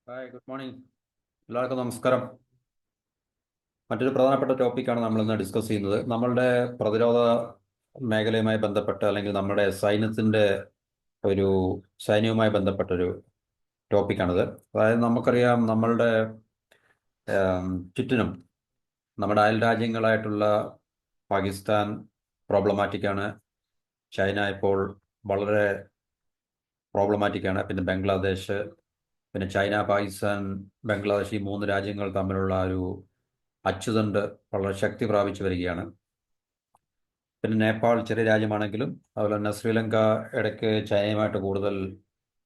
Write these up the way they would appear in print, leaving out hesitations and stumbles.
Hi, good morning. എല്ലാവർക്കും നമസ്കാരം. മറ്റൊരു പ്രധാനപ്പെട്ട ടോപ്പിക്കാണ് നമ്മളിന്ന് ഡിസ്കസ് ചെയ്യുന്നത്. നമ്മളുടെ പ്രതിരോധ മേഖലയുമായി ബന്ധപ്പെട്ട് അല്ലെങ്കിൽ നമ്മുടെ ഒരു സൈന്യവുമായി ബന്ധപ്പെട്ടൊരു ടോപ്പിക്കാണിത്. അതായത് നമുക്കറിയാം, നമ്മളുടെ ചുറ്റിനും നമ്മുടെ അയൽ രാജ്യങ്ങളായിട്ടുള്ള പാകിസ്ഥാൻ പ്രോബ്ലമാറ്റിക്കാണ്. ചൈന ഇപ്പോൾ വളരെ പ്രോബ്ലമാറ്റിക്കാണ്. പിന്നെ ബംഗ്ലാദേശ്, പിന്നെ ചൈന, പാകിസ്ഥാൻ, ബംഗ്ലാദേശ്, ഈ മൂന്ന് രാജ്യങ്ങൾ തമ്മിലുള്ള ഒരു അച്ചുതണ്ട് വളരെ ശക്തി പ്രാപിച്ചു വരികയാണ്. പിന്നെ നേപ്പാൾ ചെറിയ രാജ്യമാണെങ്കിലും, അതുപോലെ തന്നെ ശ്രീലങ്ക ഇടയ്ക്ക് ചൈനയുമായിട്ട് കൂടുതൽ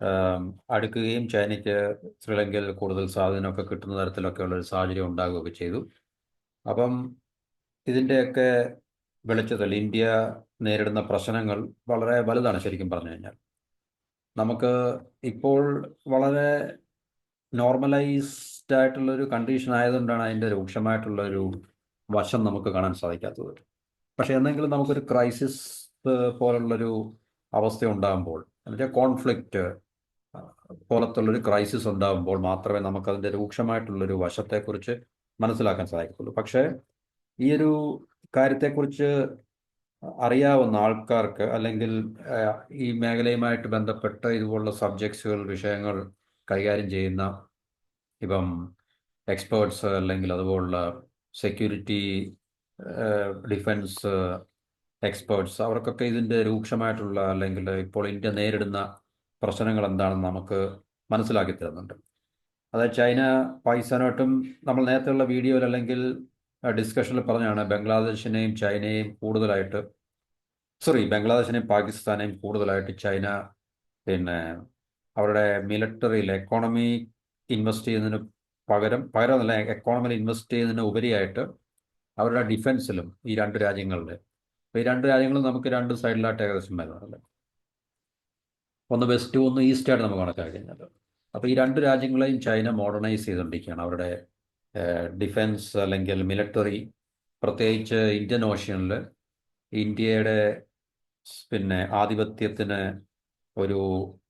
ആം, അടുക്കുകയും ചൈനയ്ക്ക് ശ്രീലങ്കയിൽ കൂടുതൽ സ്വാധീനമൊക്കെ കിട്ടുന്ന തരത്തിലൊക്കെയുള്ള ഒരു സാഹചര്യം ഉണ്ടാകുകയൊക്കെ ചെയ്തു. അപ്പം ഇതിൻ്റെയൊക്കെ വെളിച്ചത്തിൽ ഇന്ത്യ നേരിടുന്ന പ്രശ്നങ്ങൾ വളരെ വലുതാണ്. ശരിക്കും പറഞ്ഞു കഴിഞ്ഞാൽ നമുക്ക് ഇപ്പോൾ വളരെ നോർമലൈസ്ഡ് ആയിട്ടുള്ളൊരു കണ്ടീഷൻ ആയതുകൊണ്ടാണ് അതിൻ്റെ രൂക്ഷമായിട്ടുള്ളൊരു വശം നമുക്ക് കാണാൻ സാധിക്കാത്തത്. പക്ഷെ എന്തെങ്കിലും നമുക്കൊരു ക്രൈസിസ് പോലുള്ളൊരു അവസ്ഥ ഉണ്ടാകുമ്പോൾ, എന്നുവെച്ചാൽ കോൺഫ്ലിക്റ്റ് പോലത്തുള്ളൊരു ക്രൈസിസ് ഉണ്ടാകുമ്പോൾ മാത്രമേ നമുക്കതിൻ്റെ രൂക്ഷമായിട്ടുള്ളൊരു വശത്തെക്കുറിച്ച് മനസ്സിലാക്കാൻ സാധിക്കത്തുള്ളൂ. പക്ഷേ ഈ ഒരു കാര്യത്തെക്കുറിച്ച് അറിയാവുന്ന ആൾക്കാർക്ക്, അല്ലെങ്കിൽ ഈ മേഖലയുമായിട്ട് ബന്ധപ്പെട്ട് ഇതുപോലുള്ള സബ്ജക്ട്സുകൾ, വിഷയങ്ങൾ കൈകാര്യം ചെയ്യുന്ന ഇപ്പം എക്സ്പേർട്സ്, അല്ലെങ്കിൽ അതുപോലുള്ള സെക്യൂരിറ്റി ഡിഫൻസ് എക്സ്പേർട്സ്, അവർക്കൊക്കെ ഇതിൻ്റെ രൂക്ഷമായിട്ടുള്ള അല്ലെങ്കിൽ ഇപ്പോൾ ഇന്ത്യ നേരിടുന്ന പ്രശ്നങ്ങൾ എന്താണെന്ന് നമുക്ക് മനസ്സിലാക്കി തരുന്നുണ്ട്. അതായത് ചൈന പാകിസ്ഥാനായിട്ടും നമ്മൾ നേരത്തെയുള്ള വീഡിയോയിൽ അല്ലെങ്കിൽ ഡിസ്കഷനിൽ പറഞ്ഞാണ്, ബംഗ്ലാദേശിനെയും പാകിസ്ഥാനെയും കൂടുതലായിട്ട് ചൈന പിന്നെ അവരുടെ മിലിറ്ററിയിൽ എക്കോണമി ഇൻവെസ്റ്റ് ചെയ്യുന്നതിന് പകരമല്ല, എക്കോണമിയിൽ ഇൻവെസ്റ്റ് ചെയ്യുന്നതിന് ഉപരിയായിട്ട് അവരുടെ ഡിഫൻസിലും ഈ രണ്ട് രാജ്യങ്ങളുടെ, അപ്പോൾ ഈ രണ്ട് രാജ്യങ്ങളും നമുക്ക് രണ്ട് സൈഡിലായിട്ട് ഏകദേശം വരുന്നുണ്ട്. ഒന്ന് വെസ്റ്റും ഒന്ന് ഈസ്റ്റായിട്ട് നമുക്ക് കണക്കാക്കി കഴിഞ്ഞാൽ, അപ്പോൾ ഈ രണ്ട് രാജ്യങ്ങളെയും ചൈന മോഡേണൈസ് ചെയ്തുകൊണ്ടിരിക്കുകയാണ്. അവരുടെ ഡിഫൻസ് അല്ലെങ്കിൽ മിലിറ്ററി, പ്രത്യേകിച്ച് ഇന്ത്യൻ ഓഷ്യനിൽ ഇന്ത്യയുടെ ആധിപത്യത്തിന് ഒരു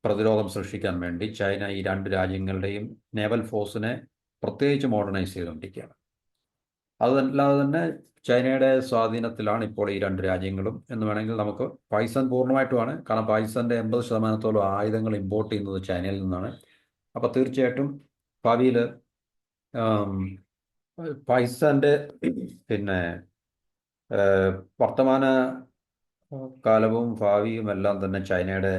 പ്രതിരോധം സൃഷ്ടിക്കാൻ വേണ്ടി ചൈന ഈ രണ്ട് രാജ്യങ്ങളുടെയും നേവൽ ഫോഴ്സിനെ പ്രത്യേകിച്ച് മോഡേണൈസ് ചെയ്തുകൊണ്ടിരിക്കുകയാണ്. അതല്ലാതെ തന്നെ ചൈനയുടെ സ്വാധീനത്തിലാണ് ഇപ്പോൾ ഈ രണ്ട് രാജ്യങ്ങളും എന്ന് വേണമെങ്കിൽ നമുക്ക്, പാകിസ്ഥാൻ പൂർണ്ണമായിട്ടുമാണ്. കാരണം പാകിസ്ഥാൻ്റെ 80% ആയുധങ്ങൾ ഇമ്പോർട്ട് ചെയ്യുന്നത് ചൈനയിൽ നിന്നാണ്. അപ്പോൾ തീർച്ചയായിട്ടും ഭാവിയിൽ പാകിസ്ഥാൻ്റെ പിന്നെ വർത്തമാന കാലവും ഭാവിയും എല്ലാം തന്നെ ചൈനയുടെ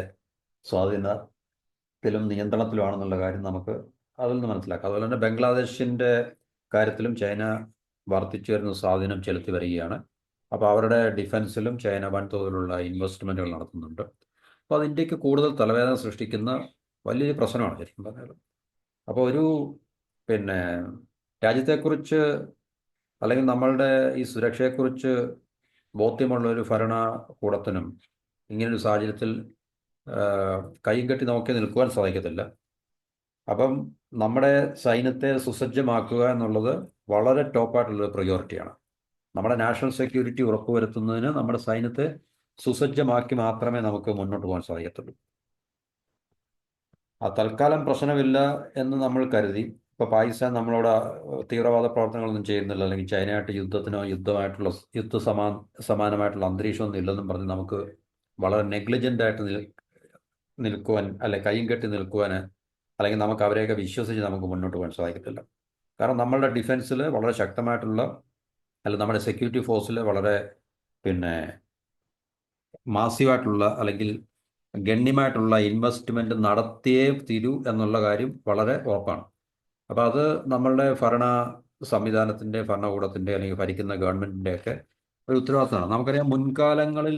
സ്വാധീനത്തിലും നിയന്ത്രണത്തിലുമാണെന്നുള്ള കാര്യം നമുക്ക് അതിൽ നിന്ന് മനസ്സിലാക്കാം. അതുപോലെ തന്നെ ബംഗ്ലാദേശിൻ്റെ കാര്യത്തിലും ചൈന വർദ്ധിച്ചു വരുന്ന സ്വാധീനം ചെലുത്തി വരികയാണ്. അപ്പോൾ അവരുടെ ഡിഫൻസിലും ചൈന വൻതോതിലുള്ള ഇൻവെസ്റ്റ്മെൻറ്റുകൾ നടത്തുന്നുണ്ട്. അപ്പോൾ അത് ഇന്ത്യക്ക് കൂടുതൽ തലവേദന സൃഷ്ടിക്കുന്ന വലിയൊരു പ്രശ്നമാണ് ശരിക്കും പറഞ്ഞാൽ. അപ്പോൾ ഒരു പിന്നെ രാജ്യത്തെക്കുറിച്ച് അല്ലെങ്കിൽ നമ്മളുടെ ഈ സുരക്ഷയെക്കുറിച്ച് ബോധ്യമുള്ള ഒരു ഭരണകൂടത്തിനും ഇങ്ങനൊരു സാഹചര്യത്തിൽ കൈയും കെട്ടി നോക്കി നിൽക്കുവാൻ സാധിക്കത്തില്ല. അപ്പം നമ്മുടെ സൈന്യത്തെ സുസജ്ജമാക്കുക എന്നുള്ളത് വളരെ ടോപ്പായിട്ടുള്ളൊരു പ്രയോറിറ്റിയാണ്. നമ്മുടെ നാഷണൽ സെക്യൂരിറ്റി ഉറപ്പുവരുത്തുന്നതിന് നമ്മുടെ സൈന്യത്തെ സുസജ്ജമാക്കി മാത്രമേ നമുക്ക് മുന്നോട്ട് പോകാൻ സാധിക്കത്തുള്ളൂ. ആ തൽക്കാലം പ്രശ്നമില്ല എന്ന് നമ്മൾ കരുതി, ഇപ്പോൾ പാകിസ്ഥാൻ നമ്മളോട് തീവ്രവാദ പ്രവർത്തനങ്ങളൊന്നും ചെയ്യുന്നില്ല, അല്ലെങ്കിൽ ചൈനയായിട്ട് സമാനമായിട്ടുള്ള അന്തരീക്ഷമൊന്നും ഇല്ലെന്നും പറഞ്ഞ് നമുക്ക് വളരെ നെഗ്ലിജൻ്റായിട്ട് നിൽക്കുവാൻ, അല്ലെ കൈയും കെട്ടി നിൽക്കുവാൻ, അല്ലെങ്കിൽ നമുക്ക് അവരെയൊക്കെ വിശ്വസിച്ച് നമുക്ക് മുന്നോട്ട് പോകാൻ സാധിക്കത്തില്ല. കാരണം നമ്മളുടെ ഡിഫൻസിൽ വളരെ ശക്തമായിട്ടുള്ള, അല്ല നമ്മുടെ സെക്യൂരിറ്റി ഫോഴ്സിൽ വളരെ മാസീവായിട്ടുള്ള അല്ലെങ്കിൽ ഗണ്യമായിട്ടുള്ള ഇൻവെസ്റ്റ്മെൻറ്റ് നടത്തിയേ തീരൂ എന്നുള്ള കാര്യം വളരെ ഉറപ്പാണ്. അപ്പോൾ അത് നമ്മളുടെ ഭരണകൂടത്തിൻ്റെ അല്ലെങ്കിൽ ഭരിക്കുന്ന ഗവൺമെൻറ്റിൻ്റെയൊക്കെ ഒരു ഉത്തരവാദിത്തമാണ്. നമുക്കറിയാം, മുൻകാലങ്ങളിൽ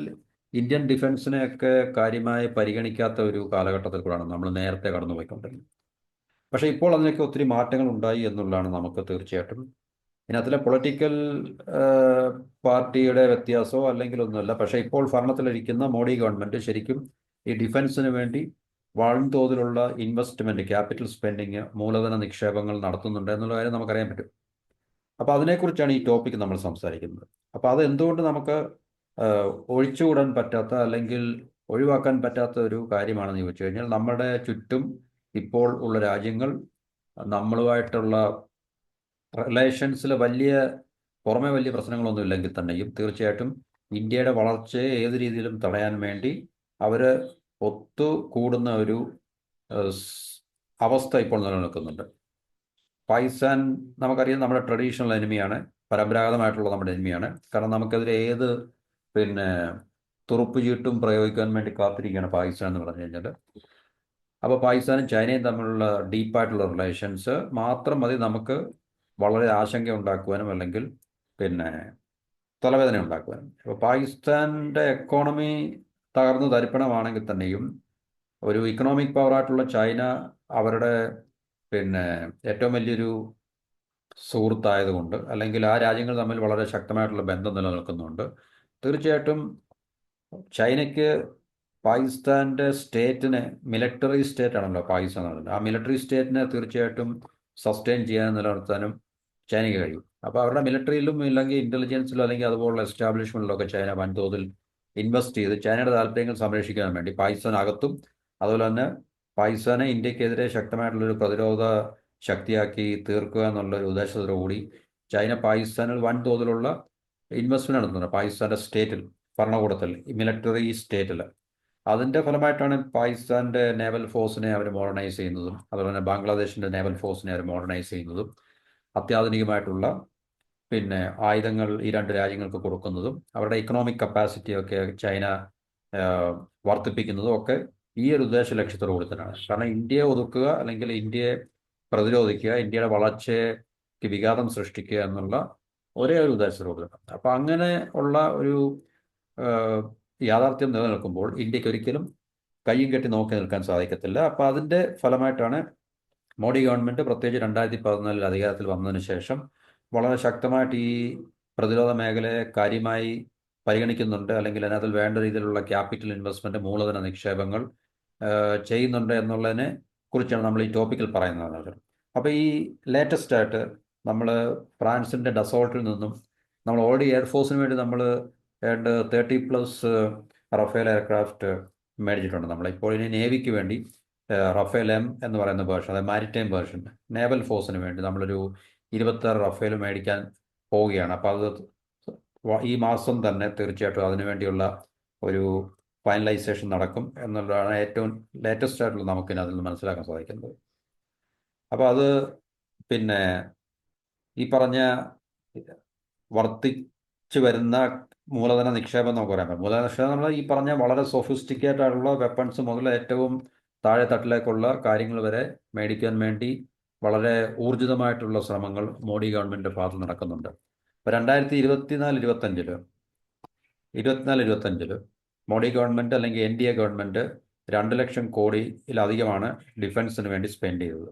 ഇന്ത്യൻ ഡിഫൻസിനെയൊക്കെ കാര്യമായി പരിഗണിക്കാത്ത ഒരു കാലഘട്ടത്തിൽ കൂടെയാണ് നമ്മൾ നേരത്തെ കടന്നുപോയിക്കൊണ്ടിരുന്നത്. പക്ഷേ ഇപ്പോൾ അതിനൊക്കെ ഒത്തിരി മാറ്റങ്ങൾ ഉണ്ടായി എന്നുള്ളതാണ് നമുക്ക് തീർച്ചയായിട്ടും. ഇതിനകത്തിലെ പൊളിറ്റിക്കൽ പാർട്ടിയുടെ വ്യത്യാസമോ അല്ലെങ്കിൽ ഒന്നുമല്ല. പക്ഷേ ഇപ്പോൾ ഭരണത്തിലിരിക്കുന്ന മോഡി ഗവൺമെൻറ് ശരിക്കും ഈ ഡിഫൻസിന് വേണ്ടി വൻതോതിലുള്ള ഇൻവെസ്റ്റ്മെൻറ്റ്, ക്യാപിറ്റൽ സ്പെൻഡിങ്, മൂലധന നിക്ഷേപങ്ങൾ നടത്തുന്നുണ്ട് എന്നുള്ള കാര്യം നമുക്കറിയാൻ പറ്റും. അപ്പോൾ അതിനെക്കുറിച്ചാണ് ഈ ടോപ്പിക്ക് നമ്മൾ സംസാരിക്കുന്നത്. അപ്പോൾ അത് എന്തുകൊണ്ട് നമുക്ക് ഒഴിച്ചുകൂടാൻ പറ്റാത്ത അല്ലെങ്കിൽ ഒഴിവാക്കാൻ പറ്റാത്ത ഒരു കാര്യമാണെന്ന് ചോദിച്ചു കഴിഞ്ഞാൽ, നമ്മുടെ ചുറ്റും ഇപ്പോൾ ഉള്ള രാജ്യങ്ങൾ നമ്മളുമായിട്ടുള്ള റിലേഷൻസിൽ പുറമെ വലിയ പ്രശ്നങ്ങളൊന്നും ഇല്ലെങ്കിൽ തന്നെയും തീർച്ചയായിട്ടും ഇന്ത്യയുടെ വളർച്ചയെ ഏത് രീതിയിലും തടയാൻ വേണ്ടി അവർ ഒത്തുകൂടുന്ന ഒരു അവസ്ഥ ഇപ്പോൾ നിലനിൽക്കുന്നുണ്ട്. പാകിസ്ഥാൻ നമുക്കറിയാം നമ്മുടെ ട്രഡീഷണൽ എനിമിയാണ്, പരമ്പരാഗതമായിട്ടുള്ള നമ്മുടെ എനിമിയാണ്. കാരണം നമുക്കെതിരെ ഏത് പിന്നെ തുറുപ്പ് ചീട്ടും പ്രയോഗിക്കാൻ വേണ്ടി കാത്തിരിക്കുകയാണ് പാകിസ്ഥാൻ എന്ന് പറഞ്ഞു കഴിഞ്ഞാൽ. അപ്പോൾ പാകിസ്ഥാനും ചൈനയും തമ്മിലുള്ള ഡീപ്പായിട്ടുള്ള റിലേഷൻസ് മാത്രം മതി നമുക്ക് വളരെ ആശങ്ക ഉണ്ടാക്കുവാനും അല്ലെങ്കിൽ പിന്നെ തലവേദന ഉണ്ടാക്കുവാനും. അപ്പോൾ പാകിസ്ഥാൻ്റെ എക്കോണമി തകർന്ന് തരിപ്പണമാണെങ്കിൽ തന്നെയും ഒരു ഇക്കണോമിക് പവറായിട്ടുള്ള ചൈന അവരുടെ പിന്നെ ഏറ്റവും വലിയൊരു സുഹൃത്തായതുകൊണ്ട്, അല്ലെങ്കിൽ ആ രാജ്യങ്ങൾ തമ്മിൽ വളരെ ശക്തമായിട്ടുള്ള ബന്ധം നിലനിൽക്കുന്നുണ്ട്. തീർച്ചയായിട്ടും ചൈനയ്ക്ക് പാകിസ്ഥാൻ്റെ സ്റ്റേറ്റിനെ, മിലിറ്ററി സ്റ്റേറ്റ് ആണല്ലോ പാകിസ്ഥാൻ എന്ന് പറയുന്നത്, ആ മിലിറ്ററി സ്റ്റേറ്റിനെ തീർച്ചയായിട്ടും സസ്റ്റെയിൻ ചെയ്യാനും നിലനിർത്താനും ചൈനയ്ക്ക് കഴിയും. അപ്പോൾ അവരുടെ മിലിറ്ററിയിലും ഇല്ലെങ്കിൽ ഇൻ്റലിജൻസിലും അല്ലെങ്കിൽ അതുപോലുള്ള എസ്റ്റാബ്ലിഷ്മെൻറ്റിലൊക്കെ ചൈന വൻതോതിൽ ഇൻവെസ്റ്റ് ചെയ്ത് ചൈനയുടെ താല്പര്യങ്ങൾ സംരക്ഷിക്കാൻ വേണ്ടി പാകിസ്ഥാനകത്തും അതുപോലെ തന്നെ പാകിസ്ഥാനെ ഇന്ത്യക്കെതിരെ ശക്തമായിട്ടുള്ളൊരു പ്രതിരോധ ശക്തിയാക്കി തീർക്കുക എന്നുള്ളൊരു ഉദ്ദേശത്തോടുകൂടി ചൈന പാകിസ്ഥാനിൽ വൻതോതിലുള്ള ഇൻവെസ്റ്റ്മെൻറ്റ് നടത്തുന്നുണ്ട്. പാകിസ്ഥാൻ്റെ സ്റ്റേറ്റിൽ, ഭരണകൂടത്തിൽ, മിലിറ്ററി സ്റ്റേറ്റിൽ. അതിൻ്റെ ഫലമായിട്ടാണ് പാകിസ്ഥാൻ്റെ നേവൽ ഫോഴ്സിനെ അവർ മോഡേണൈസ് ചെയ്യുന്നതും അതുപോലെ തന്നെ ബംഗ്ലാദേശിൻ്റെ നേവൽ ഫോഴ്സിനെ അവർ മോഡേണൈസ് ചെയ്യുന്നതും അത്യാധുനികമായിട്ടുള്ള പിന്നെ ആയുധങ്ങൾ ഈ രണ്ട് രാജ്യങ്ങൾക്ക് കൊടുക്കുന്നതും അവരുടെ ഇക്കണോമിക് കപ്പാസിറ്റിയൊക്കെ ചൈന വർദ്ധിപ്പിക്കുന്നതും ഒക്കെ ഈ ഒരു ഉദ്ദേശ ലക്ഷ്യത്തോടു കൂടി തന്നെയാണ്. കാരണം ഇന്ത്യയെ ഒതുക്കുക അല്ലെങ്കിൽ ഇന്ത്യയെ പ്രതിരോധിക്കുക, ഇന്ത്യയുടെ വളർച്ചയ്ക്ക് വിഘാതം സൃഷ്ടിക്കുക എന്നുള്ള ഒരേ ഒരു ഉദ്ദേശത്തോടു കൂടി. അപ്പോൾ അങ്ങനെ ഉള്ള ഒരു യാഥാർത്ഥ്യം നിലനിൽക്കുമ്പോൾ ഇന്ത്യക്ക് ഒരിക്കലും കയ്യും കെട്ടി നോക്കി നിൽക്കാൻ സാധിക്കത്തില്ല. അപ്പോൾ അതിൻ്റെ ഫലമായിട്ടാണ് മോഡി ഗവൺമെൻറ് പ്രത്യേകിച്ച് 2014 അധികാരത്തിൽ വന്നതിന് ശേഷം വളരെ ശക്തമായിട്ട് ഈ പ്രതിരോധ മേഖലയെ കാര്യമായി പരിഗണിക്കുന്നുണ്ട്, അല്ലെങ്കിൽ അതിനകത്ത് വേണ്ട രീതിയിലുള്ള ക്യാപിറ്റൽ ഇൻവെസ്റ്റ്മെൻറ്റ്, മൂലധന നിക്ഷേപങ്ങൾ ചെയ്യുന്നുണ്ട് എന്നുള്ളതിനെ കുറിച്ചാണ് നമ്മൾ ഈ ടോപ്പിക്കിൽ പറയുന്നത്. അപ്പോൾ ഈ ലേറ്റസ്റ്റ് ആയിട്ട് നമ്മൾ ഫ്രാൻസിൻ്റെ ഡസോൾട്ടിൽ നിന്നും നമ്മൾ ഓൾറെഡി എയർഫോഴ്സിന് വേണ്ടി നമ്മൾ 30+ റഫേൽ എയർക്രാഫ്റ്റ് മേടിച്ചിട്ടുണ്ട്. നമ്മളിപ്പോൾ ഇനി നേവിക്ക് വേണ്ടി റഫേൽ എം എന്ന് പറയുന്ന വേർഷൻ, അതായത് മാരിടൈം വേർഷൻ, നേവൽ ഫോഴ്സിന് വേണ്ടി നമ്മളൊരു 26 റഫേൽ മേടിക്കാൻ പോവുകയാണ്. അപ്പോൾ അത് ഈ മാസം തന്നെ തീർച്ചയായിട്ടും അതിനുവേണ്ടിയുള്ള ഒരു ഫൈനലൈസേഷൻ നടക്കും എന്നുള്ളതാണ് ഏറ്റവും ലേറ്റസ്റ്റ് ആയിട്ടുള്ള നമുക്കിനി അതിൽ നിന്ന് മനസ്സിലാക്കാൻ സാധിക്കുന്നത്. അപ്പോൾ അത് പിന്നെ ഈ പറഞ്ഞ വർദ്ധിച്ചു വരുന്ന മൂലധന നിക്ഷേപം നമുക്ക് പറയാൻ പറ്റും. മൂലധന നിക്ഷേപം നമ്മൾ ഈ പറഞ്ഞ വളരെ സൊഫിസ്റ്റിക്കേറ്റഡ് ആയിട്ടുള്ള വെപ്പൺസ് മുതൽ ഏറ്റവും താഴെ തട്ടിലേക്കുള്ള കാര്യങ്ങൾ വരെ മേടിക്കാൻ വേണ്ടി വളരെ ഊർജിതമായിട്ടുള്ള ശ്രമങ്ങൾ മോഡി ഗവൺമെൻറ് ഭാഗത്ത് നടക്കുന്നുണ്ട്. ഇപ്പോൾ 2024-25 മോഡി ഗവൺമെൻറ് അല്ലെങ്കിൽ NDA ഗവൺമെൻറ് 2 ലക്ഷം കോടിയിലധികമാണ് ഡിഫൻസിന് വേണ്ടി സ്പെൻഡ് ചെയ്തത്.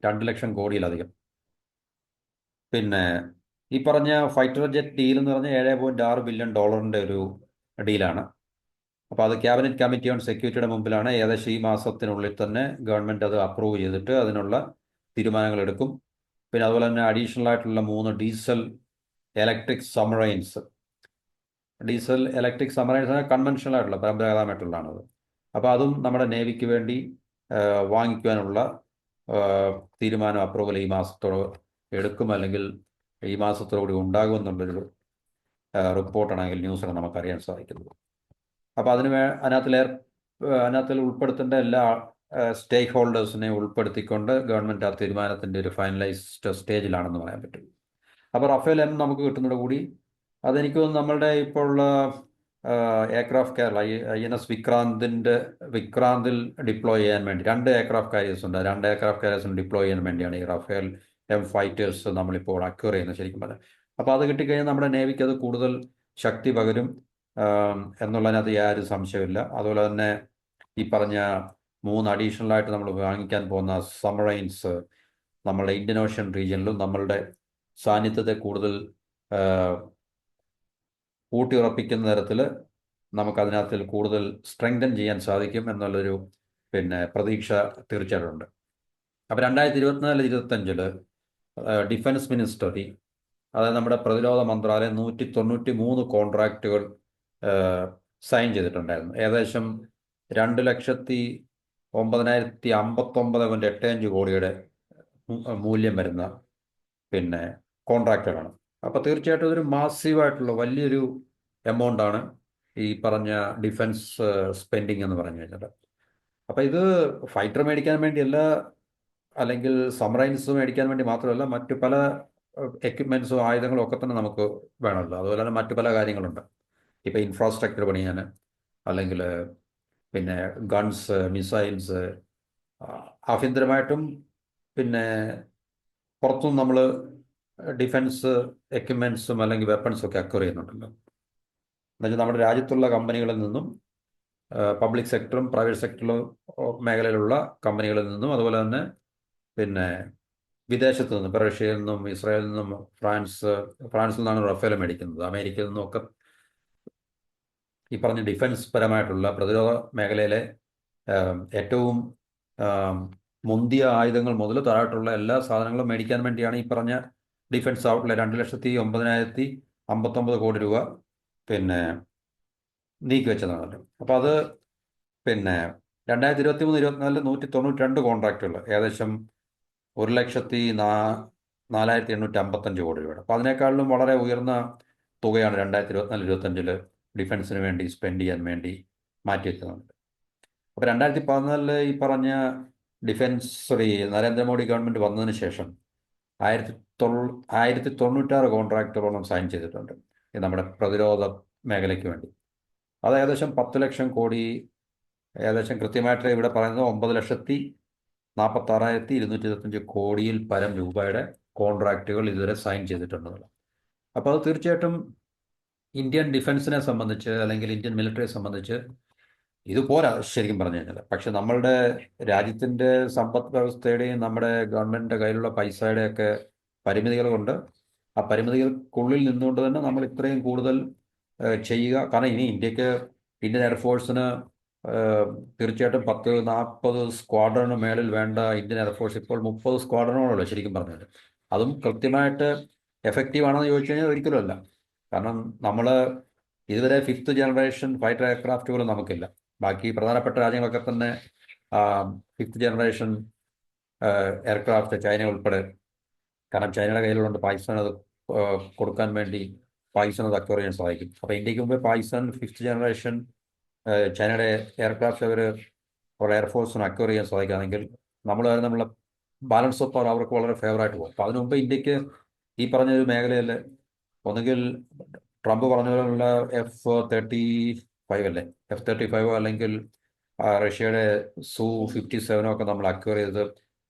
2 ലക്ഷം കോടിയിലധികം. പിന്നെ ഈ പറഞ്ഞ ഫൈറ്റർ ജെറ്റ് ഡീൽ എന്ന് പറഞ്ഞാൽ $7.6 ബില്യൺ ഒരു ഡീലാണ്. അപ്പോൾ അത് ക്യാബിനറ്റ് കമ്മിറ്റി ഓൺ സെക്യൂരിറ്റിയുടെ മുമ്പിലാണ്. ഏകദേശം ഈ മാസത്തിനുള്ളിൽ തന്നെ ഗവൺമെൻറ് അത് അപ്രൂവ് ചെയ്തിട്ട് അതിനുള്ള തീരുമാനങ്ങൾ എടുക്കും. പിന്നെ അതുപോലെ തന്നെ അഡീഷണൽ ആയിട്ടുള്ള 3 ഡീസൽ ഇലക്ട്രിക് സബ്മറൈൻസ് കൺവെൻഷണൽ ആയിട്ടുള്ള പരമ്പരാഗതമായിട്ടുള്ളതാണത്. അപ്പോൾ അതും നമ്മുടെ നേവിക്ക് വേണ്ടി വാങ്ങിക്കുവാനുള്ള തീരുമാനം, അപ്രൂവൽ ഈ മാസത്തോട് എടുക്കും, അല്ലെങ്കിൽ ഈ മാസത്തോടുകൂടി ഉണ്ടാകുമെന്നുള്ളൊരു റിപ്പോർട്ടാണെങ്കിൽ ന്യൂസാണ് നമുക്കറിയാൻ സാധിക്കുന്നത്. അപ്പോൾ അതിനകത്തിൽ ഉൾപ്പെടുത്തേണ്ട എല്ലാ സ്റ്റേക്ക് ഹോൾഡേഴ്സിനെ ഉൾപ്പെടുത്തിക്കൊണ്ട് ഗവൺമെൻറ് ആ തീരുമാനത്തിൻ്റെ ഒരു ഫൈനലൈസ്ഡ് സ്റ്റേജിലാണെന്ന് പറയാൻ പറ്റും. അപ്പോൾ റഫേൽ എം നമുക്ക് കിട്ടുന്നതോട് കൂടി അതെനിക്ക് തോന്നുന്നു നമ്മളുടെ ഇപ്പോൾ ഉള്ള എയർക്രാഫ്റ്റ് കാരിയർ INS വിക്രാന്തിൽ ഡിപ്ലോയ് ചെയ്യാൻ വേണ്ടി 2 എയർക്രാഫ്റ്റ് കാരിയേഴ്സ് ഉണ്ട്. 2 എയർക്രാഫ്റ്റ് കാരിയേഴ്സിന് ഡിപ്ലോയ് ചെയ്യാൻ വേണ്ടിയാണ് ഈ റഫേൽ എം ഫൈറ്റേഴ്സ് നമ്മളിപ്പോൾ അക്വയർ ചെയ്യുന്നത് ശരിക്കും പറഞ്ഞാൽ. അപ്പോൾ അത് കിട്ടിക്കഴിഞ്ഞാൽ നമ്മുടെ നേവിക്ക് അത് കൂടുതൽ ശക്തി പകരും എന്നുള്ളതിനകത്ത് യാതൊരു സംശയമില്ല. അതുപോലെ തന്നെ ഈ പറഞ്ഞ 3 അഡീഷണലായിട്ട് നമ്മൾ വാങ്ങിക്കാൻ പോകുന്ന സബ്മറൈൻസ് നമ്മളുടെ ഇന്ത്യൻ ഓഷ്യൻ റീജിയനിലും നമ്മളുടെ സാന്നിധ്യത്തെ കൂടുതൽ ഊട്ടിയുറപ്പിക്കുന്ന തരത്തിൽ നമുക്കതിനകത്തിൽ കൂടുതൽ സ്ട്രെങ്തൻ ചെയ്യാൻ സാധിക്കും എന്നുള്ളൊരു പ്രതീക്ഷ തീർച്ചയായിട്ടും ഉണ്ട്. അപ്പോൾ 2024-25 ഡിഫൻസ് മിനിസ്റ്ററി, അതായത് നമ്മുടെ പ്രതിരോധ മന്ത്രാലയം 193 കോൺട്രാക്റ്റുകൾ സൈൻ ചെയ്തിട്ടുണ്ടായിരുന്നു. ഏകദേശം 2,09,059.85 കോടിയുടെ മൂല്യം വരുന്ന പിന്നെ കോൺട്രാക്റ്റുകളാണ്. അപ്പോൾ തീർച്ചയായിട്ടും ഇതൊരു മാസീവായിട്ടുള്ള വലിയൊരു എമൗണ്ടാണ് ഈ പറഞ്ഞ ഡിഫൻസ് സ്പെൻഡിങ് എന്ന് പറഞ്ഞു കഴിഞ്ഞാൽ. അപ്പോൾ ഇത് ഫൈറ്റർ മേടിക്കാൻ വേണ്ടിയല്ല, അല്ലെങ്കിൽ സബ്മറൈൻസ് മേടിക്കാൻ വേണ്ടി മാത്രമല്ല, മറ്റു പല എക്യുപ്മെൻസും ആയുധങ്ങളും ഒക്കെ തന്നെ നമുക്ക് വേണമല്ലോ. അതുപോലെ തന്നെ മറ്റു പല കാര്യങ്ങളുണ്ട്. ഇപ്പോൾ ഇൻഫ്രാസ്ട്രക്ചർ പണിയാൻ, അല്ലെങ്കിൽ പിന്നെ ഗൺസ്, മിസൈൽസ്, ആഭ്യന്തരമായിട്ടും പിന്നെ പുറത്തും നമ്മൾ ഡിഫൻസ് എക്യുപ്മെൻസും അല്ലെങ്കിൽ വെപ്പൺസും ഒക്കെ അക്വയർ ചെയ്യുന്നുണ്ടല്ലോ. എന്നുവെച്ചാൽ നമ്മുടെ രാജ്യത്തുള്ള കമ്പനികളിൽ നിന്നും പബ്ലിക് സെക്ടറും പ്രൈവറ്റ് സെക്ടറിലും മേഖലയിലുള്ള കമ്പനികളിൽ നിന്നും, അതുപോലെ തന്നെ പിന്നെ വിദേശത്തു നിന്നും, ഇപ്പോൾ റഷ്യയിൽ നിന്നും ഇസ്രായേലിൽ നിന്നും ഫ്രാൻസിൽ നിന്നാണ് റഫേൽ മേടിക്കുന്നത്, അമേരിക്കയിൽ നിന്നും ഒക്കെ ഈ പറഞ്ഞ ഡിഫൻസ് പരമായിട്ടുള്ള പ്രതിരോധ മേഖലയിലെ ഏറ്റവും മുന്തിയ ആയുധങ്ങൾ മുതൽ താഴോട്ടുള്ള എല്ലാ സാധനങ്ങളും മേടിക്കാൻ വേണ്ടിയാണ് ഈ പറഞ്ഞ ഡിഫൻസ് ഔട്ട്ലെ 2,09,059 കോടി രൂപ പിന്നെ നീക്കി വെച്ചതാണല്ലോ. അപ്പോൾ അത് പിന്നെ 2023-24 192 കോൺട്രാക്റ്റുകൾ, ഏകദേശം 1,04,855 കോടി രൂപയുടെ. അപ്പോൾ അതിനേക്കാളിലും വളരെ ഉയർന്ന തുകയാണ് 2024-25 ഡിഫൻസിന് വേണ്ടി സ്പെൻഡ് ചെയ്യാൻ വേണ്ടി മാറ്റി വെക്കുന്നുണ്ട്. അപ്പോൾ 2014 ഈ പറഞ്ഞ നരേന്ദ്രമോദി ഗവൺമെൻറ് വന്നതിന് ശേഷം 1,096 കോൺട്രാക്റ്റുകളോളം സൈൻ ചെയ്തിട്ടുണ്ട് നമ്മുടെ പ്രതിരോധ മേഖലയ്ക്ക് വേണ്ടി. അത് ഏകദേശം 10 ലക്ഷം കോടി, ഏകദേശം കൃത്യമായിട്ട് ഇവിടെ പറയുന്നത് 9,46,225 കോടിയിൽ പരം രൂപയുടെ കോൺട്രാക്റ്റുകൾ ഇതുവരെ സൈൻ ചെയ്തിട്ടുണ്ടെന്നുള്ളത്. അപ്പോൾ അത് തീർച്ചയായിട്ടും ഇന്ത്യൻ ഡിഫൻസിനെ സംബന്ധിച്ച്, അല്ലെങ്കിൽ ഇന്ത്യൻ മിലിറ്ററിയെ സംബന്ധിച്ച് ഇത് പോരാ ശരിക്കും പറഞ്ഞു കഴിഞ്ഞാൽ. പക്ഷെ നമ്മളുടെ രാജ്യത്തിൻ്റെ സമ്പദ് വ്യവസ്ഥയുടെയും നമ്മുടെ ഗവൺമെൻറ്റിൻ്റെ കയ്യിലുള്ള പൈസയുടെയൊക്കെ പരിമിതികൾ കൊണ്ട്, ആ പരിമിതികൾക്കുള്ളിൽ നിന്നുകൊണ്ട് തന്നെ നമ്മൾ ഇത്രയും കൂടുതൽ ചെയ്യുക. കാരണം ഇനി ഇന്ത്യൻ എയർഫോഴ്സിന് തീർച്ചയായിട്ടും 10-40 സ്ക്വാഡ്രന് മേളിൽ വേണ്ട ഇന്ത്യൻ എയർഫോഴ്സ് ഇപ്പോൾ 30 സ്ക്വാഡ്രനുകളുള്ളൂ ശരിക്കും പറഞ്ഞാൽ. അതും കൃത്യമായിട്ട് എഫക്റ്റീവ് ആണെന്ന് ചോദിച്ചു കഴിഞ്ഞാൽ ഒരിക്കലുമല്ല. കാരണം നമ്മൾ ഇതുവരെ 5th ജനറേഷൻ ഫൈറ്റർ എയർക്രാഫ്റ്റ് പോലും നമുക്കില്ല. ബാക്കി പ്രധാനപ്പെട്ട രാജ്യങ്ങളൊക്കെ തന്നെ 5th ജനറേഷൻ എയർക്രാഫ്റ്റ്, ചൈന ഉൾപ്പെടെ. കാരണം ചൈനയുടെ കയ്യിലുണ്ട് പാകിസ്ഥാൻ, അത് കൊടുക്കാൻ വേണ്ടി പാകിസ്ഥാൻ അത് അക്വയർ ചെയ്യാൻ സാധിക്കും. അപ്പോൾ ഇന്ത്യക്ക് മുമ്പേ പാകിസ്ഥാൻ 5th ജനറേഷൻ ചൈനയുടെ എയർക്രാഫ്റ്റ് അവരുടെ എയർഫോഴ്സിന് അക്വയർ ചെയ്യാൻ സാധിക്കുകയാണെങ്കിൽ നമ്മളുള്ള ബാലൻസ് ഓഫ് പവർ അവർക്ക് വളരെ ഫേവറായിട്ട് പോകും. അപ്പോൾ അതിനു മുമ്പ് ഇന്ത്യക്ക് ഈ പറഞ്ഞൊരു മേഖലയിൽ ഒന്നുകിൽ ട്രംപ് പറഞ്ഞ പോലുള്ള F-35 അല്ലേ, F-35 അല്ലെങ്കിൽ റഷ്യയുടെ Su-57 ഒക്കെ നമ്മൾ അക്വയർ ചെയ്ത്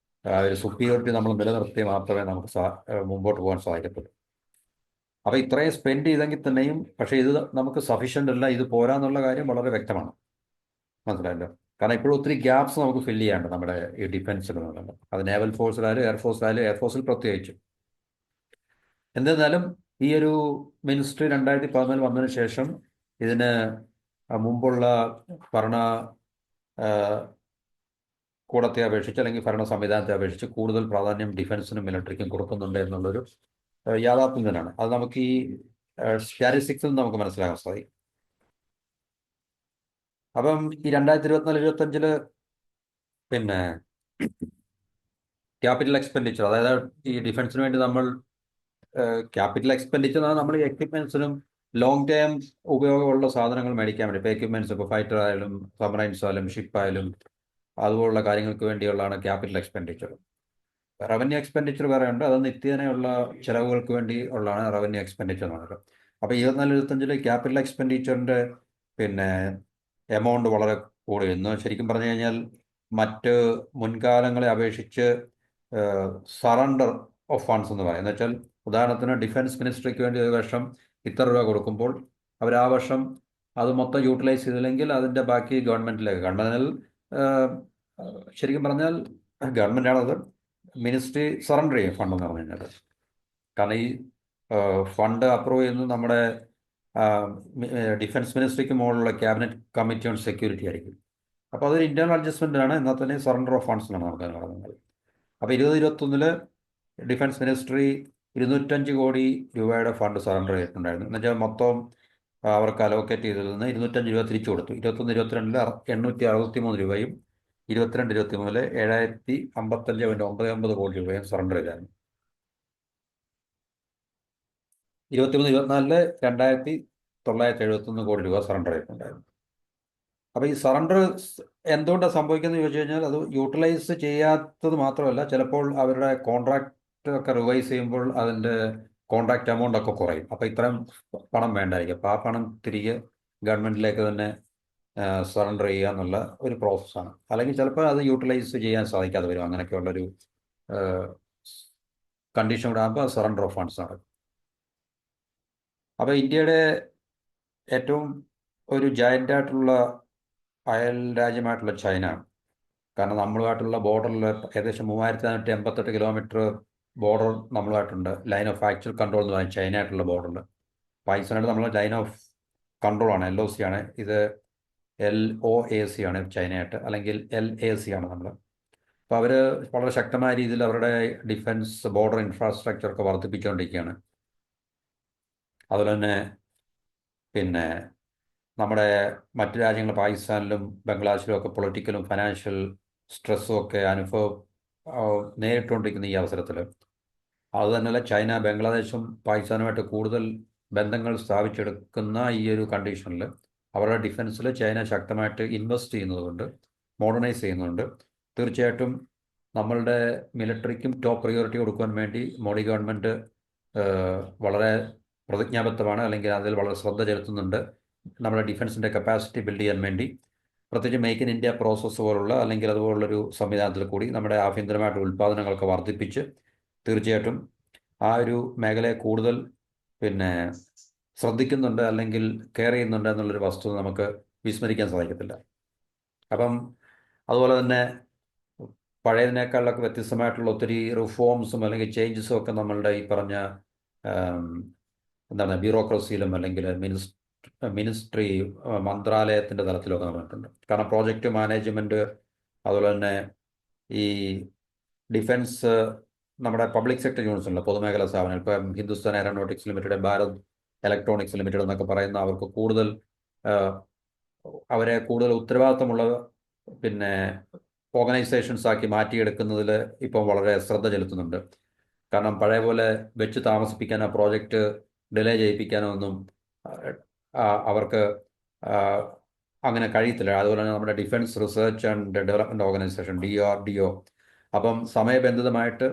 ഒരു സുപ്പീരിയോറിറ്റി നമ്മൾ നിലനിർത്തി മാത്രമേ നമുക്ക് മുമ്പോട്ട് പോകാൻ സാധിക്കത്തുള്ളൂ. അപ്പോൾ ഇത്രയും സ്പെൻഡ് ചെയ്തെങ്കിൽ തന്നെയും പക്ഷേ ഇത് നമുക്ക് സഫീഷ്യൻ്റ് അല്ല, ഇത് പോരാന്നുള്ള കാര്യം വളരെ വ്യക്തമാണ്. മനസ്സിലായല്ലോ. കാരണം ഇപ്പോഴും ഒത്തിരി ഗ്യാപ്സ് നമുക്ക് ഫില്ല് ചെയ്യാണ്ട് നമ്മുടെ ഈ ഡിഫൻസിൽ നിന്നുണ്ട്. അത് നേവൽ ഫോഴ്സിലായാലും എയർഫോഴ്സിൽ പ്രത്യേകിച്ചും. എന്നിരുന്നാലും ഈ ഒരു മിനിസ്ട്രി 2014 വന്നതിന് ശേഷം ഇതിന് മുമ്പുള്ള ഭരണ കൂടത്തെ അപേക്ഷിച്ച്, അല്ലെങ്കിൽ ഭരണ സംവിധാനത്തെ അപേക്ഷിച്ച് കൂടുതൽ പ്രാധാന്യം ഡിഫൻസിനും മിലിറ്ററിക്കും കൊടുക്കുന്നുണ്ട് എന്നുള്ളൊരു യാഥാർത്ഥ്യം തന്നെയാണ്. അത് നമുക്ക് ഈ സ്റ്റാറ്റിസ്റ്റിക്സിൽ നിന്ന് നമുക്ക് മനസ്സിലാക്കാൻ സാധിക്കും. അപ്പം ഈ 2024-25 പിന്നെ ക്യാപിറ്റൽ എക്സ്പെൻഡിച്ചർ, അതായത് ഈ ഡിഫൻസിന് വേണ്ടി നമ്മൾ ക്യാപിറ്റൽ എക്സ്പെൻഡിച്ചർ നമ്മൾ ഈ എക്യുപ്മെൻസിനും ലോങ് ടേം ഉപയോഗമുള്ള സാധനങ്ങൾ മേടിക്കാൻ വേണ്ടി. ഇപ്പോൾ എക്യുപ്മെൻറ്റ്സ്, ഇപ്പോൾ ഫൈറ്റർ ആയാലും സബ്മറൈൻസ് ആയാലും ഷിപ്പായാലും അതുപോലുള്ള കാര്യങ്ങൾക്ക് വേണ്ടിയുള്ളതാണ് ക്യാപിറ്റൽ എക്സ്പെൻഡിച്ചർ. റവന്യൂ എക്സ്പെൻഡിച്ചർ വേറെ ഉണ്ട്, അത് നിത്യേനയുള്ള ചിലവുകൾക്ക് വേണ്ടി ഉള്ളതാണ് റവന്യൂ എക്സ്പെൻഡിച്ചർ എന്ന് പറയുന്നത്. അപ്പോൾ 24-25 ക്യാപിറ്റൽ എക്സ്പെൻഡിച്ചറിൻ്റെ പിന്നെ എമൗണ്ട് വളരെ കൂടി. ഇന്ന് ശരിക്കും പറഞ്ഞു കഴിഞ്ഞാൽ മറ്റ് മുൻകാലങ്ങളെ അപേക്ഷിച്ച് സറണ്ടർ ഓഫ് ഫണ്ട്സ് എന്ന് പറയും. എന്ന് വെച്ചാൽ ഉദാഹരണത്തിന് ഡിഫൻസ് മിനിസ്ട്രിക്ക് വേണ്ടി ഒരു വർഷം ഇത്ര രൂപ കൊടുക്കുമ്പോൾ അവർ ആ വർഷം അത് മൊത്തം യൂട്ടിലൈസ് ചെയ്തില്ലെങ്കിൽ അതിൻ്റെ ബാക്കി ഗവൺമെൻറ്റിലേക്ക്. ഗവൺമെൻറ്റിൽ ശരിക്കും പറഞ്ഞാൽ ഗവൺമെൻറ്റാണത്, മിനിസ്ട്രി സറണ്ടർ ചെയ്യും ഫണ്ട് എന്ന് പറഞ്ഞു കഴിഞ്ഞാൽ. കാരണം ഈ ഫണ്ട് അപ്രൂവ് ചെയ്യുന്നത് നമ്മുടെ ഡിഫൻസ് മിനിസ്ട്രിക്ക് മുകളിലുള്ള ക്യാബിനറ്റ് കമ്മിറ്റി ഓൺ സെക്യൂരിറ്റി ആയിരിക്കും. അപ്പോൾ അതൊരു ഇൻറ്റേർണൽ അഡ്ജസ്റ്റ്മെൻറ്റാണ്, എന്നാൽ തന്നെ സറണ്ടർ ഓഫ് ഫണ്ട്സ് എന്നാണ് നമുക്ക് പറയുന്നത്. അപ്പോൾ 2021 ഡിഫൻസ് മിനിസ്ട്രി 205 കോടി രൂപയുടെ ഫണ്ട് സറണ്ടർ ചെയ്തിട്ടുണ്ടായിരുന്നു. എന്നുവെച്ചാൽ മൊത്തം അവർക്ക് അലോക്കേറ്റ് ചെയ്തതിൽ നിന്ന് 205 രൂപ തിരിച്ചു കൊടുത്തു. 21-22 863 രൂപയും 22-23 755.99 കോടി രൂപയും സറണ്ടർ ചെയ്തായിരുന്നു. 23-24 2,971 കോടി രൂപ സറണ്ടർ ചെയ്തിട്ടുണ്ടായിരുന്നു. അപ്പോൾ ഈ സറണ്ടർ എന്തുകൊണ്ടാണ് സംഭവിക്കുന്നത് ചോദിച്ചു കഴിഞ്ഞാൽ, അത് യൂട്ടിലൈസ് ചെയ്യാത്തത് മാത്രമല്ല, ചിലപ്പോൾ അവരുടെ കോൺട്രാക്റ്റ് ഒക്കെ റിവൈസ് ചെയ്യുമ്പോൾ അതിൻ്റെ കോൺട്രാക്റ്റ് എമൗണ്ട് ഒക്കെ കുറയും. അപ്പോൾ ഇത്രയും പണം വേണ്ടായിരിക്കും. അപ്പോൾ ആ പണം തിരികെ ഗവൺമെൻറ്റിലേക്ക് തന്നെ സറണ്ടർ ചെയ്യുക എന്നുള്ള ഒരു പ്രോസസ്സാണ്. അല്ലെങ്കിൽ ചിലപ്പോൾ അത് യൂട്ടിലൈസ് ചെയ്യാൻ സാധിക്കാതെ വരും. അങ്ങനെയൊക്കെയുള്ളൊരു കണ്ടീഷൻ കൂടെ ആകുമ്പോൾ സറണ്ടർ ഓഫ് ഫണ്ട്സ് നടക്കും. അപ്പോൾ ഇന്ത്യയുടെ ഏറ്റവും ഒരു ജയൻ്റായിട്ടുള്ള അയൽ രാജ്യമായിട്ടുള്ള ചൈന, കാരണം നമ്മളുമായിട്ടുള്ള ബോർഡറിൽ ഏകദേശം 3,488 കിലോമീറ്റർ ബോർഡർ നമ്മളുമായിട്ടുണ്ട്. ലൈൻ ഓഫ് ആക്ച്വൽ കൺട്രോൾ എന്ന് പറയുന്നത് ചൈനയായിട്ടുള്ള ബോർഡറിൽ. പാകിസ്ഥാനായിട്ട് നമ്മൾ ലൈൻ ഓഫ് കൺട്രോളാണ്, LOC ആണ്. ഇത് LOAC ആണ് ചൈനയായിട്ട്, അല്ലെങ്കിൽ LAC ആണ് നമ്മൾ. അപ്പോൾ അവർ വളരെ ശക്തമായ രീതിയിൽ അവരുടെ ഡിഫൻസ് ബോർഡർ ഇൻഫ്രാസ്ട്രക്ചറൊക്കെ വർദ്ധിപ്പിച്ചുകൊണ്ടിരിക്കുകയാണ്. അതുപോലെ തന്നെ പിന്നെ നമ്മുടെ മറ്റു രാജ്യങ്ങൾ പാകിസ്ഥാനിലും ബംഗ്ലാദേശിലും ഒക്കെ പൊളിറ്റിക്കലും ഫൈനാൻഷ്യൽ സ്ട്രെസ്സും ഒക്കെ നേരിട്ടുകൊണ്ടിരിക്കുന്ന ഈ അവസരത്തിൽ, അതുതന്നെയല്ല ചൈന ബംഗ്ലാദേശും പാകിസ്ഥാനുമായിട്ട് കൂടുതൽ ബന്ധങ്ങൾ സ്ഥാപിച്ചെടുക്കുന്ന ഈ ഒരു കണ്ടീഷനിൽ അവരുടെ ഡിഫൻസിൽ ചൈന ശക്തമായിട്ട് ഇൻവെസ്റ്റ് ചെയ്യുന്നതുകൊണ്ട്, മോഡേണൈസ് ചെയ്യുന്നതുകൊണ്ട്, തീർച്ചയായിട്ടും നമ്മളുടെ മിലിറ്ററിക്കും ടോപ്പ് പ്രിയോറിറ്റി കൊടുക്കുവാൻ വേണ്ടി മോഡി ഗവൺമെൻറ് വളരെ പ്രതിജ്ഞാബദ്ധമാണ്, അല്ലെങ്കിൽ അതിൽ വളരെ ശ്രദ്ധ ചെലുത്തുന്നുണ്ട്. നമ്മുടെ ഡിഫൻസിൻ്റെ കപ്പാസിറ്റി ബിൽഡ് ചെയ്യാൻ വേണ്ടി, പ്രത്യേകിച്ച് മേക്ക് ഇൻ ഇന്ത്യ പ്രോസസ്സ് പോലുള്ള അല്ലെങ്കിൽ അതുപോലുള്ളൊരു സംവിധാനത്തിൽ കൂടി നമ്മുടെ ആഭ്യന്തരമായിട്ടുള്ള ഉൽപ്പാദനങ്ങളൊക്കെ വർദ്ധിപ്പിച്ച് തീർച്ചയായിട്ടും ആ ഒരു മേഖലയെ കൂടുതൽ ശ്രദ്ധിക്കുന്നുണ്ട്, അല്ലെങ്കിൽ കെയർ ചെയ്യുന്നുണ്ട് എന്നുള്ളൊരു വസ്തുത നമുക്ക് വിസ്മരിക്കാൻ സാധിക്കത്തില്ല. അപ്പം അതുപോലെ തന്നെ പഴയതിനേക്കാളൊക്കെ വ്യത്യസ്തമായിട്ടുള്ള ഒത്തിരി റിഫോംസും അല്ലെങ്കിൽ ചേഞ്ചസും ഒക്കെ നമ്മളുടെ ഈ പറഞ്ഞ ബ്യൂറോക്രസിയിലും അല്ലെങ്കിൽ മിനിസ്ട്രി മന്ത്രാലയത്തിൻ്റെ തലത്തിലൊക്കെ നടന്നിട്ടുണ്ട്. കാരണം പ്രോജക്റ്റ് മാനേജ്മെൻറ്റ്, അതുപോലെ തന്നെ ഈ ഡിഫൻസ് നമ്മുടെ പബ്ലിക് സെക്ടർ യൂണിറ്റ്സ് ഉണ്ടല്ലോ, പൊതുമേഖലാ സ്ഥാപനങ്ങൾ, ഇപ്പം Hindustan aeronautics limited, Bharat electronics limited എന്നൊക്കെ പറയുന്ന അവർക്ക് കൂടുതൽ അവരെ കൂടുതൽ ഉത്തരവാദിത്തമുള്ള ഓർഗനൈസേഷൻസ് ആക്കി മാറ്റിയെടുക്കുന്നതിൽ ഇപ്പം വളരെ ശ്രദ്ധ ചെലുത്തുന്നുണ്ട്. കാരണം പഴയ പോലെ വെച്ച് താമസിപ്പിക്കാനോ പ്രോജക്റ്റ് ഡിലേ ചെയ്യിപ്പിക്കാനോ ഒന്നും അവർക്ക് അങ്ങനെ കഴിയത്തില്ല. അതുപോലെ തന്നെ നമ്മുടെ defence research and development organisation DRDO, അപ്പം സമയബന്ധിതമായിട്ട്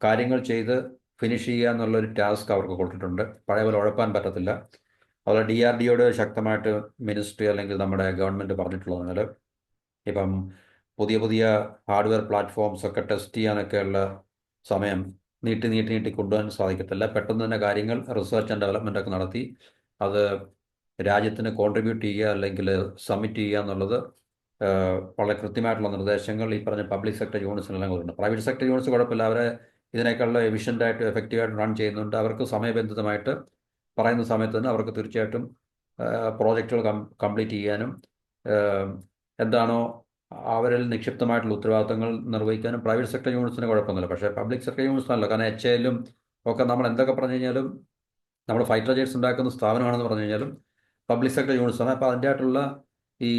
കാര്യങ്ങൾ ചെയ്ത് ഫിനിഷ് ചെയ്യുക എന്നുള്ളൊരു ടാസ്ക് അവർക്ക് കൊടുത്തിട്ടുണ്ട്. പഴയ പോലെ ഉഴപ്പാൻ പറ്റത്തില്ല. അതുപോലെ DRDOയുടെ ശക്തമായിട്ട് മിനിസ്ട്രി അല്ലെങ്കിൽ നമ്മുടെ ഗവൺമെൻറ് പറഞ്ഞിട്ടുള്ളതിനാൽ ഇപ്പം പുതിയ പുതിയ ഹാർഡ്വെയർ പ്ലാറ്റ്ഫോംസ് ഒക്കെ ടെസ്റ്റ് ചെയ്യാനൊക്കെയുള്ള സമയം നീട്ടി കൊണ്ടുപോകാൻ സാധിക്കത്തില്ല. പെട്ടെന്ന് തന്നെ കാര്യങ്ങൾ റിസർച്ച് ആൻഡ് ഡെവലപ്മെൻ്റ് ഒക്കെ നടത്തി അത് രാജ്യത്തിന് കോൺട്രിബ്യൂട്ട് ചെയ്യുക അല്ലെങ്കിൽ സബ്മിറ്റ് ചെയ്യുക എന്നുള്ളത് വളരെ കൃത്യമായിട്ടുള്ള നിർദ്ദേശങ്ങൾ ഈ പറഞ്ഞ പബ്ലിക് സെക്ടർ യൂണിറ്റ്സിനെല്ലാം കൊടുക്കുന്നുണ്ട്. പ്രൈവറ്റ് സെക്ടർ യൂണിറ്റ്സ് കുഴപ്പമില്ല, അവരെ ഇതിനേക്കാളുള്ള എഫിഷ്യൻ്റായിട്ട് എഫക്റ്റീവായിട്ട് റൺ ചെയ്യുന്നുണ്ട്. അവർക്ക് സമയബന്ധിതമായിട്ട് പറയുന്ന സമയത്ത് തന്നെ അവർക്ക് തീർച്ചയായിട്ടും പ്രോജക്റ്റുകൾ കംപ്ലീറ്റ് ചെയ്യാനും എന്താണോ അവരിൽ നിക്ഷിപ്തമായിട്ടുള്ള ഉത്തരവാദിത്തങ്ങൾ നിർവഹിക്കാനും പ്രൈവറ്റ് സെക്ടർ യൂണിറ്റ്സിന് കുഴപ്പമൊന്നുമില്ല. പക്ഷേ പബ്ലിക് സെക്ടർ യൂണിറ്റ്സിനല്ല. കാരണം HALലും ഒക്കെ നമ്മൾ എന്തൊക്കെ പറഞ്ഞു കഴിഞ്ഞാലും, നമ്മൾ ഫൈറ്റർ ജെറ്റ്സ് ഉണ്ടാക്കുന്ന സ്ഥാപനമാണെന്ന് പറഞ്ഞു കഴിഞ്ഞാലും പബ്ലിക് സെക്ടർ യൂണിറ്റ്സാണ്. അപ്പോൾ അതിൻ്റെ ആയിട്ടുള്ള ഈ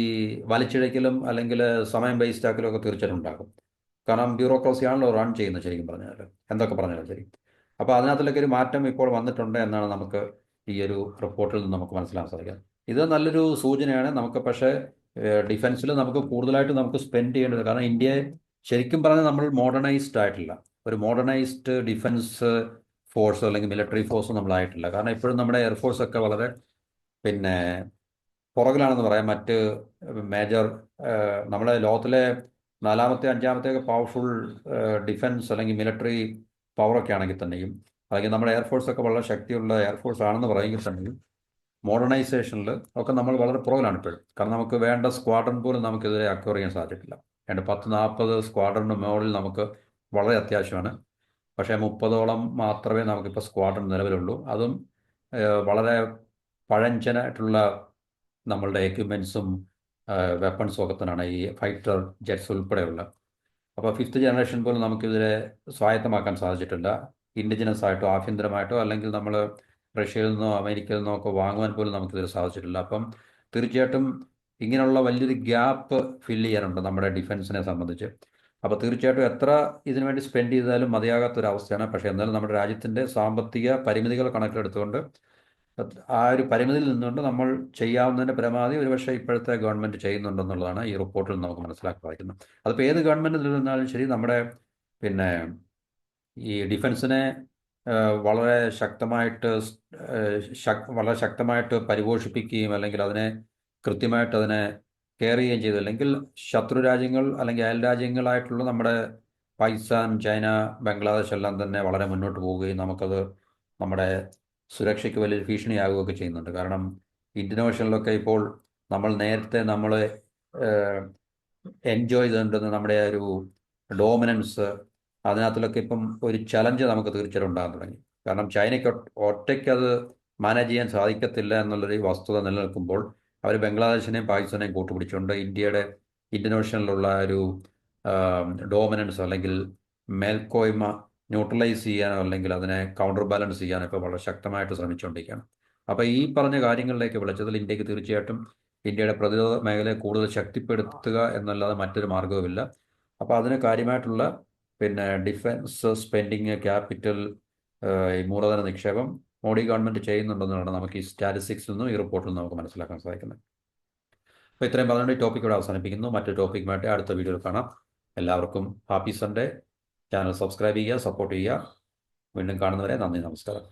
വലിച്ചിഴക്കലും അല്ലെങ്കിൽ സമയം വേസ്റ്റ് ആക്കലും ഒക്കെ തീർച്ചയായിട്ടും ഉണ്ടാകും. കാരണം ബ്യൂറോക്രസിയാണല്ലോ റൺ ചെയ്യുന്നത് ശരിക്കും പറഞ്ഞാൽ, എന്തൊക്കെ പറഞ്ഞാലും ശരി. അപ്പോൾ അതിനകത്തിലൊക്കെ ഒരു മാറ്റം ഇപ്പോൾ വന്നിട്ടുണ്ട് എന്നാണ് നമുക്ക് ഈ ഒരു റിപ്പോർട്ടിൽ നിന്ന് നമുക്ക് മനസ്സിലാക്കാൻ സാധിക്കുക. ഇത് നല്ലൊരു സൂചനയാണ് നമുക്ക്. പക്ഷേ ഡിഫൻസിൽ നമുക്ക് കൂടുതലായിട്ട് നമുക്ക് സ്പെൻഡ് ചെയ്യേണ്ടത്, കാരണം ഇന്ത്യയെ ശരിക്കും പറഞ്ഞാൽ നമ്മൾ മോഡേണൈസ്ഡ് ആയിട്ടില്ല. ഒരു മോഡേണൈസ്ഡ് ഡിഫൻസ് ഫോഴ്സ് അല്ലെങ്കിൽ മിലിറ്ററി ഫോഴ്സ് നമ്മളായിട്ടില്ല. കാരണം ഇപ്പോഴും നമ്മുടെ എയർഫോഴ്സ് ഒക്കെ വളരെ പുറകിലാണെന്ന് പറയാം. മറ്റ് മേജർ നമ്മളെ ലോകത്തിലെ 4-ാമത്തെ 5-ാമത്തെ പവർഫുൾ ഡിഫൻസ് അല്ലെങ്കിൽ മിലിറ്ററി പവറൊക്കെ ആണെങ്കിൽ തന്നെയും, അല്ലെങ്കിൽ നമ്മുടെ എയർഫോഴ്സൊക്കെ വളരെ ശക്തിയുള്ള എയർഫോഴ്സ് ആണെന്ന് പറയുമെങ്കിൽ തന്നെയും മോഡേണൈസേഷനിൽ ഒക്കെ നമ്മൾ വളരെ പുറകിലാണ് ഇപ്പോഴും. കാരണം നമുക്ക് വേണ്ട സ്ക്വാഡ്രൺ പോലും നമുക്കിതുവരെ അക്വയർ ചെയ്യാൻ സാധിച്ചിട്ടില്ല. 10-40 സ്ക്വാഡ്രണിന് മുകളിൽ നമുക്ക് വളരെ അത്യാവശ്യമാണ്. പക്ഷേ 30ഓളം മാത്രമേ നമുക്കിപ്പോൾ സ്ക്വാഡ്രൺ നിലവിലുള്ളൂ. അതും വളരെ പഴഞ്ചനായിട്ടുള്ള നമ്മളുടെ എക്യുപ്മെൻറ്റ്സും വെപ്പൺസും ഒക്കെ തന്നെയാണ് ഈ ഫൈറ്റർ ജെറ്റ്സ് ഉൾപ്പെടെയുള്ള. അപ്പോൾ 5th ജനറേഷൻ പോലും നമുക്കിതിനെ സ്വായത്തമാക്കാൻ സാധിച്ചിട്ടില്ല. ഇൻഡിജിനസ് ആയിട്ടോ ആഭ്യന്തരമായിട്ടോ അല്ലെങ്കിൽ നമ്മൾ റഷ്യയിൽ നിന്നോ അമേരിക്കയിൽ നിന്നോ ഒക്കെ വാങ്ങുവാൻ പോലും നമുക്കിതിൽ സാധിച്ചിട്ടില്ല. അപ്പം തീർച്ചയായിട്ടും ഇങ്ങനെയുള്ള വലിയൊരു ഗ്യാപ്പ് ഫില്ല് ചെയ്യാനുണ്ട് നമ്മുടെ ഡിഫൻസിനെ സംബന്ധിച്ച്. അപ്പോൾ തീർച്ചയായിട്ടും എത്ര ഇതിനു വേണ്ടി സ്പെൻഡ് ചെയ്താലും മതിയാകാത്തൊരവസ്ഥയാണ്. പക്ഷേ എന്നാലും നമ്മുടെ രാജ്യത്തിൻ്റെ സാമ്പത്തിക പരിമിതികൾ കണക്കിലെടുത്തുകൊണ്ട് ആ ഒരു പരിമിതിയിൽ നിന്നുകൊണ്ട് നമ്മൾ ചെയ്യാവുന്നതിൻ്റെ പരമാവധി ഒരുപക്ഷെ ഇപ്പോഴത്തെ ഗവൺമെൻറ് ചെയ്യുന്നുണ്ടെന്നുള്ളതാണ് ഈ റിപ്പോർട്ടിൽ നമുക്ക് മനസ്സിലാക്കാൻ സാധിക്കുന്നത്. അതിപ്പോൾ ഏത് ഗവൺമെൻറ് നിലനിന്നാലും ശരി, നമ്മുടെ പിന്നെ ഈ ഡിഫൻസിനെ വളരെ ശക്തമായിട്ട് വളരെ ശക്തമായിട്ട് പരിപോഷിപ്പിക്കുകയും അല്ലെങ്കിൽ അതിനെ കൃത്യമായിട്ട് അതിനെ കെയർ ചെയ്യുകയും ചെയ്തു, അല്ലെങ്കിൽ ശത്രു രാജ്യങ്ങൾ അല്ലെങ്കിൽ അയൽ രാജ്യങ്ങളായിട്ടുള്ള നമ്മുടെ പാകിസ്ഥാൻ, ചൈന, ബംഗ്ലാദേശ് എല്ലാം തന്നെ വളരെ മുന്നോട്ട് പോവുകയും നമുക്കത് നമ്മുടെ സുരക്ഷയ്ക്ക് വലിയ ഭീഷണിയാകുകയൊക്കെ ചെയ്യുന്നുണ്ട്. കാരണം ഇന്ത്യൻ ഓഷനിലൊക്കെ ഇപ്പോൾ നേരത്തെ നമ്മൾ എൻജോയ് ചെയ്തിട്ടുണ്ടെന്ന് നമ്മുടെ ഒരു ഡോമിനൻസ്, അതിനകത്തിലൊക്കെ ഇപ്പം ഒരു ചലഞ്ച് നമുക്ക് തീർച്ചയായിട്ടും ഉണ്ടാകാൻ തുടങ്ങി. കാരണം ചൈനയ്ക്ക് ഒറ്റയ്ക്ക് അത് മാനേജ് ചെയ്യാൻ സാധിക്കത്തില്ല എന്നുള്ളൊരു വസ്തുത നിലനിൽക്കുമ്പോൾ അവർ ബംഗ്ലാദേശിനെയും പാകിസ്ഥാനെയും കൂട്ടുപിടിച്ചുകൊണ്ട് ഇന്ത്യൻ ഓഷനിലുള്ള ഒരു ഡോമിനൻസ് അല്ലെങ്കിൽ മേൽക്കോയ്മ ന്യൂട്രലൈസ് ചെയ്യാനോ അല്ലെങ്കിൽ അതിനെ കൗണ്ടർ ബാലൻസ് ചെയ്യാനോ ഇപ്പോൾ വളരെ ശക്തമായിട്ട് ശ്രമിച്ചുകൊണ്ടിരിക്കുകയാണ്. അപ്പോൾ ഈ പറഞ്ഞ കാര്യങ്ങളിലേക്ക് വിളിച്ചതിൽ ഇന്ത്യക്ക് തീർച്ചയായിട്ടും ഇന്ത്യയുടെ പ്രതിരോധ മേഖലയെ കൂടുതൽ ശക്തിപ്പെടുത്തുക എന്നല്ലാതെ മറ്റൊരു മാർഗവുമില്ല. അപ്പോൾ അതിന് കാര്യമായിട്ടുള്ള ഡിഫൻസ് സ്പെൻഡിങ്, ക്യാപിറ്റൽ, ഈ മൂലധന നിക്ഷേപം മോഡി ഗവൺമെൻറ് ചെയ്യുന്നുണ്ടെന്നാണ് നമുക്ക് ഈ സ്റ്റാറ്റിസ്റ്റിക്സിൽ നിന്നും ഈ റിപ്പോർട്ടിൽ നിന്നും നമുക്ക് മനസ്സിലാക്കാൻ സാധിക്കുന്നത്. അപ്പോൾ ഇത്രയും പറഞ്ഞുകൊണ്ട് ഈ ടോപ്പിക് ഇവിടെ അവസാനിപ്പിക്കുന്നു. മറ്റൊരു ടോപ്പിക്കുമായിട്ട് അടുത്ത വീഡിയോയിൽ കാണാം. എല്ലാവർക്കും ഹാപ്പി സൺഡേ. ചാനൽ സബ്സ്ക്രൈബ് ചെയ്യുക, സപ്പോർട്ട് ചെയ്യുക. വീണ്ടും കാണുന്നവരെ നന്ദി, നമസ്കാരം.